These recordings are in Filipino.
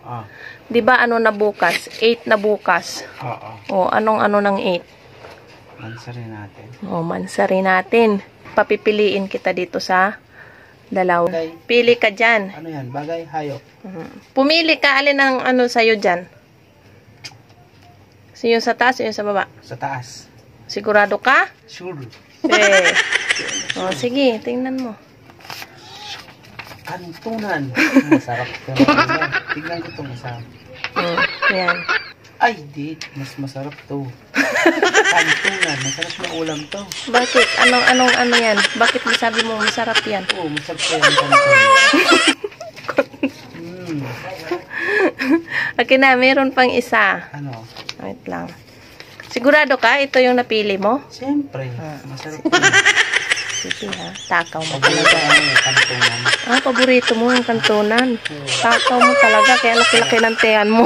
Ah. 'Di ba ano na bukas? 8 na bukas. Oo. O, anong ano ng 8? Mansarin natin. O, mansarin natin. Papipiliin kita dito sa dalaw. Bagay. Pili ka dyan. Ano yan? Bagay, hayop. Pumili ka, alin ang ano sa'yo dyan? Yung sa taas, yung sa baba? Sa taas. Sigurado ka? Sure. Eh. O, sige, tingnan mo. Kantunan. Masarap ito. Tignan ko itong isa. Yan. Ay, di. Mas masarap to. Kantunan. Masarap na ulam to. Bakit? Anong ano yan? Bakit sabi mo masarap yan? Oo, masarap ko yung kantunan. Okay na, meron pang isa. Ano? Wait lang. Sigurado ka? Ito yung napili mo? Siyempre. Masarap to. Sige ha. Takaw mo Paborito talaga. ko yung kantunan. Paborito mo yung kantunan. Takaw mo talaga. Kaya laki-laki ng tiyan mo.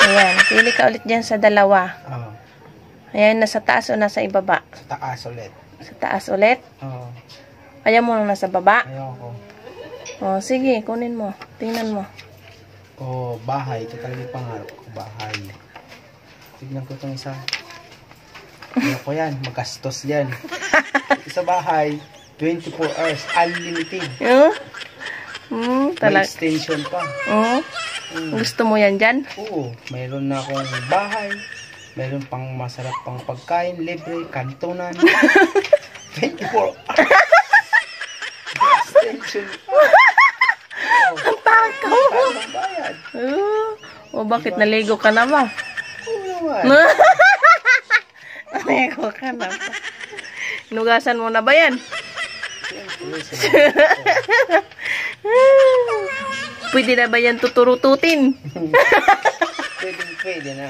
Ayan. Pili ka ulit dyan sa dalawa. Oo. Ayan, nasa taas o nasa ibaba? Sa taas ulit. Sa taas ulit? Oo. Ayaw mo lang nasa baba? Ayoko. O, sige. Kunin mo. Tingnan mo. Oh, bahay. Ito talaga yung pangarap ko. Bahay. Tignan ko itong isa. Ayoko yan. Magastos yan. Sa bahay, 24 hours. Unlimited. May Talag. extension pa. Gusto mo yan dyan? Oo. Mayroon na akong bahay. Mayroon pang masarap pang pagkain. Libre. Kantunan. 24 hours. Extension pa. Ang takaw mo. Ang bayad. O, bakit naligo ka na ba? Oo naman. Naligo ka na ba? Inugasan mo na ba yan? Pwede na ba yan tuturututin? Pwede na.